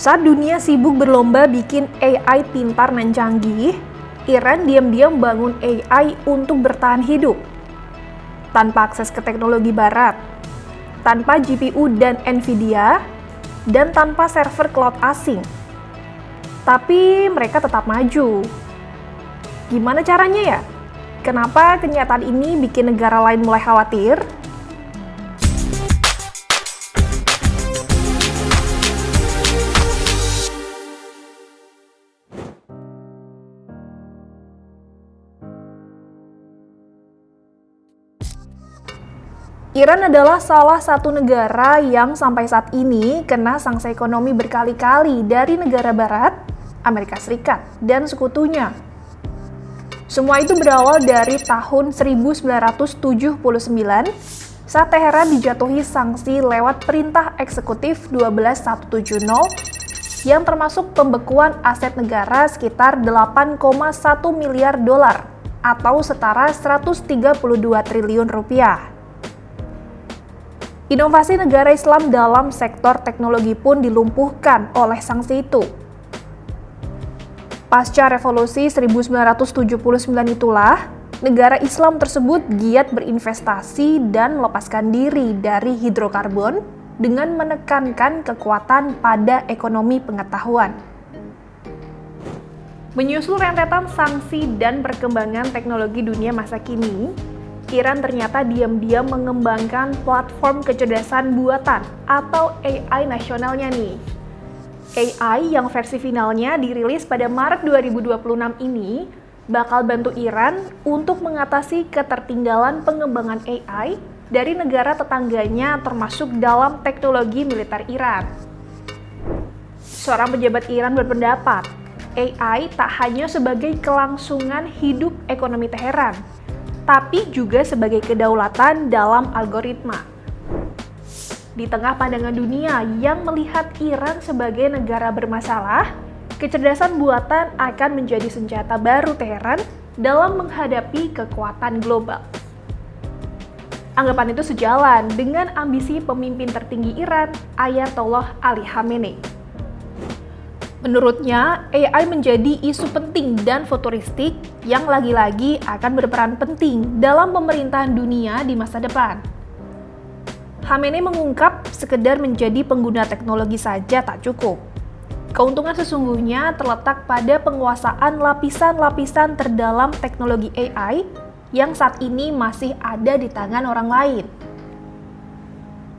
Saat dunia sibuk berlomba bikin AI pintar dan canggih, Iran diam-diam bangun AI untuk bertahan hidup. Tanpa akses ke teknologi barat, tanpa GPU dan Nvidia, dan tanpa server cloud asing. Tapi mereka tetap maju. Gimana caranya ya? Kenapa kenyataan ini bikin negara lain mulai khawatir? Iran adalah salah satu negara yang sampai saat ini kena sanksi ekonomi berkali-kali dari negara barat, Amerika Serikat, dan sekutunya. Semua itu berawal dari tahun 1979 saat Teheran dijatuhi sanksi lewat Perintah Eksekutif 12170 yang termasuk pembekuan aset negara sekitar 8,1 miliar dolar atau setara 132 triliun rupiah. Inovasi negara Islam dalam sektor teknologi pun dilumpuhkan oleh sanksi itu. Pasca revolusi 1979 itulah, negara Islam tersebut giat berinvestasi dan melepaskan diri dari hidrokarbon dengan menekankan kekuatan pada ekonomi pengetahuan. Menyusul rentetan sanksi dan perkembangan teknologi dunia masa kini, Iran ternyata diam-diam mengembangkan platform kecerdasan buatan atau AI nasionalnya nih. AI yang versi finalnya dirilis pada Maret 2026 ini bakal bantu Iran untuk mengatasi ketertinggalan pengembangan AI dari negara tetangganya termasuk dalam teknologi militer Iran. Seorang pejabat Iran berpendapat, AI tak hanya sebagai kelangsungan hidup ekonomi Teheran, tapi juga sebagai kedaulatan dalam algoritma. Di tengah pandangan dunia yang melihat Iran sebagai negara bermasalah, kecerdasan buatan akan menjadi senjata baru Teheran dalam menghadapi kekuatan global. Anggapan itu sejalan dengan ambisi pemimpin tertinggi Iran, Ayatollah Ali Khamenei. Menurutnya, AI menjadi isu penting dan futuristik yang lagi-lagi akan berperan penting dalam pemerintahan dunia di masa depan. Khamenei mengungkap sekedar menjadi pengguna teknologi saja tak cukup. Keuntungan sesungguhnya terletak pada penguasaan lapisan-lapisan terdalam teknologi AI yang saat ini masih ada di tangan orang lain.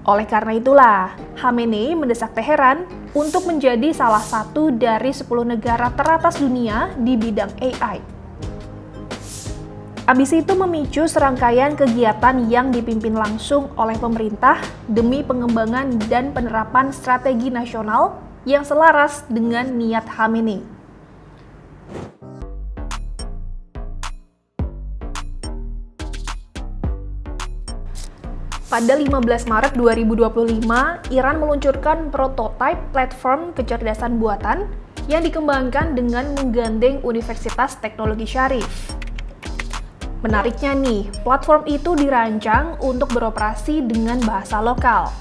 Oleh karena itulah, Khamenei mendesak Teheran untuk menjadi salah satu dari 10 negara teratas dunia di bidang AI. Ambisi itu memicu serangkaian kegiatan yang dipimpin langsung oleh pemerintah demi pengembangan dan penerapan strategi nasional yang selaras dengan niat Khamenei. Pada 15 Maret 2025, Iran meluncurkan prototipe platform kecerdasan buatan yang dikembangkan dengan menggandeng Universitas Teknologi Syarif. Menariknya nih, platform itu dirancang untuk beroperasi dengan bahasa lokal.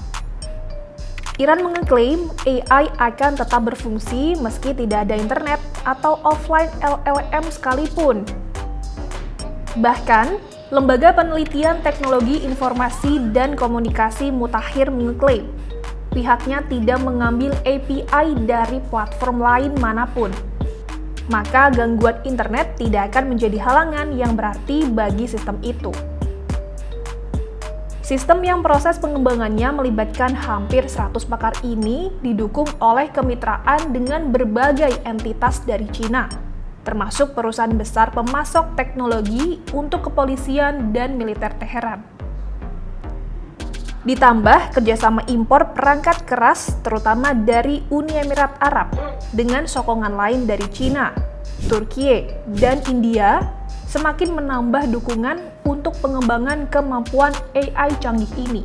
Iran mengklaim AI akan tetap berfungsi meski tidak ada internet atau offline LLM sekalipun. Bahkan, Lembaga Penelitian Teknologi Informasi dan Komunikasi Mutakhir mengklaim pihaknya tidak mengambil API dari platform lain manapun. Maka gangguan internet tidak akan menjadi halangan yang berarti bagi sistem itu. Sistem yang proses pengembangannya melibatkan hampir 100 pakar ini didukung oleh kemitraan dengan berbagai entitas dari Cina, termasuk perusahaan besar pemasok teknologi untuk kepolisian dan militer Teheran. Ditambah kerjasama impor perangkat keras terutama dari Uni Emirat Arab dengan sokongan lain dari Cina, Turki, dan India semakin menambah dukungan untuk pengembangan kemampuan AI canggih ini.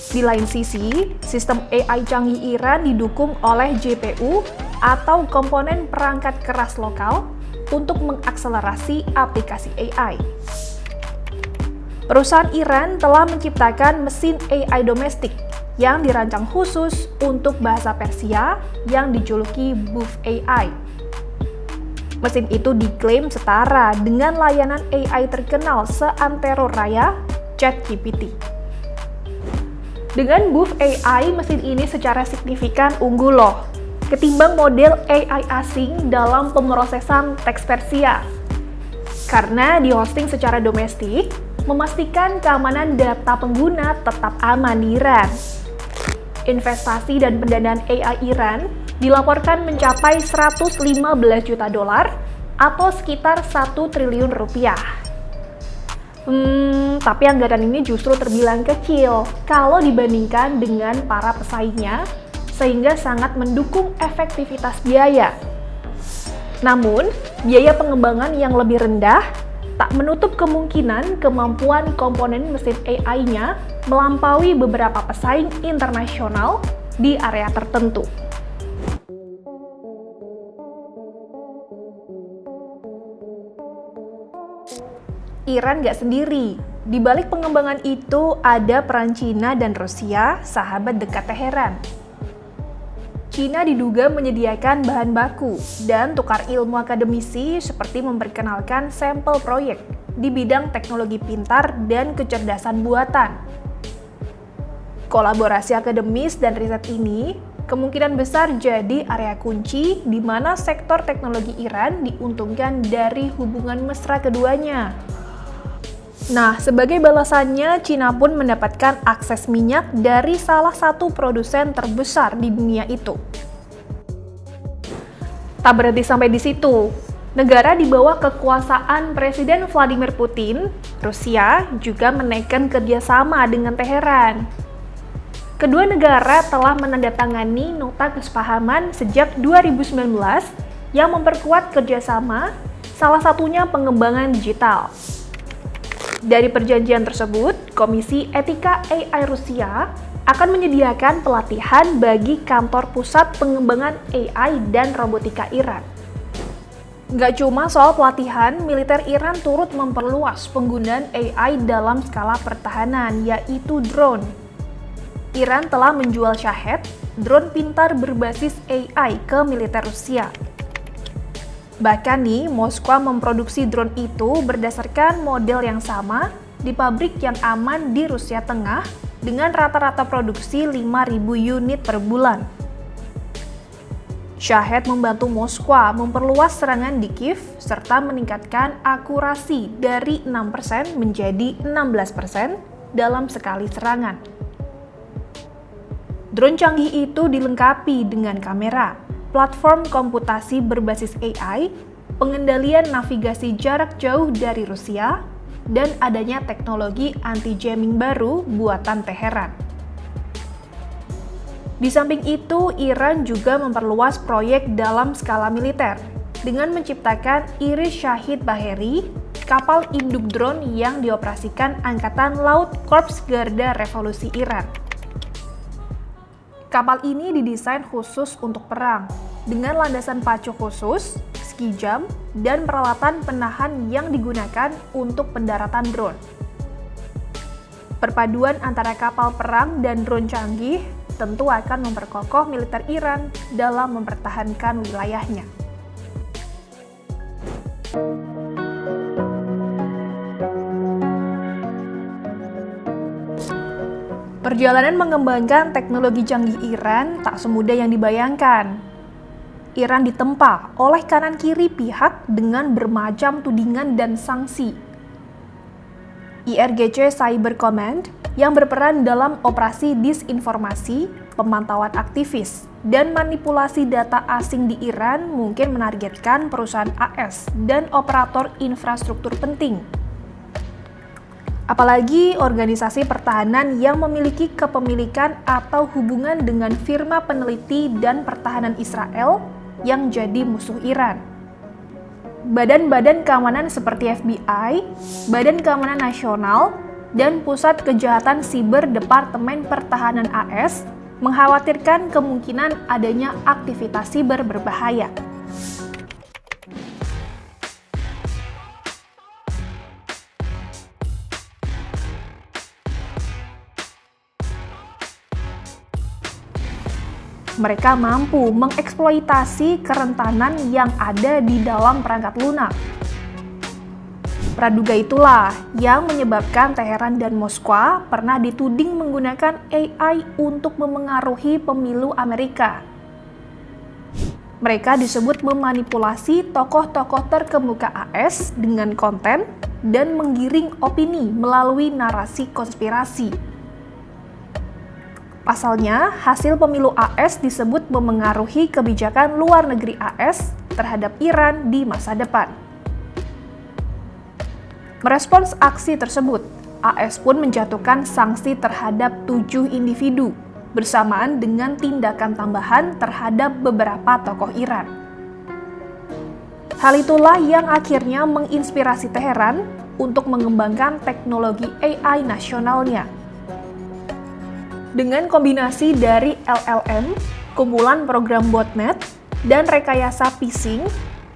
Di lain sisi, sistem AI canggih Iran didukung oleh GPU atau komponen perangkat keras lokal untuk mengakselerasi aplikasi AI. Perusahaan Iran telah menciptakan mesin AI domestik yang dirancang khusus untuk bahasa Persia yang dijuluki Booth AI. Mesin itu diklaim setara dengan layanan AI terkenal seantero raya, ChatGPT. Dengan Booth AI, mesin ini secara signifikan unggul loh, ketimbang model AI asing dalam pemrosesan teks Persia. Karena dihosting secara domestik, memastikan keamanan data pengguna tetap aman di Iran. Investasi dan pendanaan AI Iran dilaporkan mencapai 115 juta dolar atau sekitar 1 triliun rupiah. Tapi anggaran ini justru terbilang kecil kalau dibandingkan dengan para pesaingnya, sehingga sangat mendukung efektivitas biaya. Namun, biaya pengembangan yang lebih rendah tak menutup kemungkinan kemampuan komponen mesin AI-nya melampaui beberapa pesaing internasional di area tertentu. Iran nggak sendiri. Di balik pengembangan itu ada peran Cina dan Rusia, sahabat dekat Teheran. Cina diduga menyediakan bahan baku dan tukar ilmu akademisi seperti memperkenalkan sampel proyek di bidang teknologi pintar dan kecerdasan buatan. Kolaborasi akademis dan riset ini kemungkinan besar jadi area kunci di mana sektor teknologi Iran diuntungkan dari hubungan mesra keduanya. Nah, sebagai balasannya, Cina pun mendapatkan akses minyak dari salah satu produsen terbesar di dunia itu. Tak berhenti sampai di situ. Negara di bawah kekuasaan Presiden Vladimir Putin, Rusia, juga menaikkan kerjasama dengan Teheran. Kedua negara telah menandatangani nota kesepahaman sejak 2019 yang memperkuat kerjasama, salah satunya pengembangan digital. Dari perjanjian tersebut, Komisi Etika AI Rusia akan menyediakan pelatihan bagi kantor pusat pengembangan AI dan robotika Iran. Nggak cuma soal pelatihan, militer Iran turut memperluas penggunaan AI dalam skala pertahanan, yaitu drone. Iran telah menjual Shahed, drone pintar berbasis AI ke militer Rusia. Bahkan nih, Moskwa memproduksi drone itu berdasarkan model yang sama di pabrik yang aman di Rusia Tengah dengan rata-rata produksi 5.000 unit per bulan. Shahed membantu Moskwa memperluas serangan di Kiev serta meningkatkan akurasi dari 6% menjadi 16% dalam sekali serangan. Drone canggih itu dilengkapi dengan kamera, platform komputasi berbasis AI, pengendalian navigasi jarak jauh dari Rusia, dan adanya teknologi anti-jamming baru buatan Teheran. Di samping itu, Iran juga memperluas proyek dalam skala militer dengan menciptakan Iris Shahid Baheri, kapal induk drone yang dioperasikan Angkatan Laut Korps Garda Revolusi Iran. Kapal ini didesain khusus untuk perang, dengan landasan pacu khusus, ski jump, dan peralatan penahan yang digunakan untuk pendaratan drone. Perpaduan antara kapal perang dan drone canggih tentu akan memperkokoh militer Iran dalam mempertahankan wilayahnya. Perjalanan mengembangkan teknologi canggih Iran tak semudah yang dibayangkan. Iran ditempa oleh kanan kiri pihak dengan bermacam tudingan dan sanksi. IRGC Cyber Command yang berperan dalam operasi disinformasi, pemantauan aktivis, dan manipulasi data asing di Iran mungkin menargetkan perusahaan AS dan operator infrastruktur penting. Apalagi organisasi pertahanan yang memiliki kepemilikan atau hubungan dengan firma peneliti dan pertahanan Israel yang jadi musuh Iran. Badan-badan keamanan seperti FBI, Badan Keamanan Nasional, dan Pusat Kejahatan Siber Departemen Pertahanan AS mengkhawatirkan kemungkinan adanya aktivitas siber berbahaya. Mereka mampu mengeksploitasi kerentanan yang ada di dalam perangkat lunak. Praduga itulah yang menyebabkan Teheran dan Moskwa pernah dituding menggunakan AI untuk memengaruhi pemilu Amerika. Mereka disebut memanipulasi tokoh-tokoh terkemuka AS dengan konten dan menggiring opini melalui narasi konspirasi. Pasalnya, hasil pemilu AS disebut memengaruhi kebijakan luar negeri AS terhadap Iran di masa depan. Merespons aksi tersebut, AS pun menjatuhkan sanksi terhadap 7 individu, bersamaan dengan tindakan tambahan terhadap beberapa tokoh Iran. Hal itulah yang akhirnya menginspirasi Teheran untuk mengembangkan teknologi AI nasionalnya. Dengan kombinasi dari LLM, kumpulan program botnet, dan rekayasa phishing,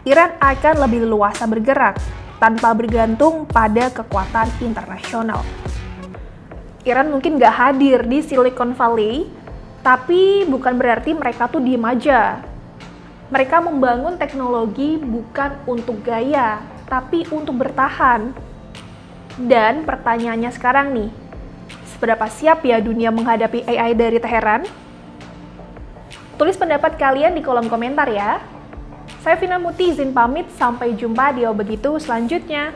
Iran akan lebih leluasa bergerak tanpa bergantung pada kekuatan internasional. Iran mungkin nggak hadir di Silicon Valley, tapi bukan berarti mereka tuh diem aja. Mereka membangun teknologi bukan untuk gaya, tapi untuk bertahan. Dan pertanyaannya sekarang nih, seberapa siap ya dunia menghadapi AI dari Teheran? Tulis pendapat kalian di kolom komentar ya. Saya Vina Muti izin pamit, sampai jumpa di Begitu selanjutnya.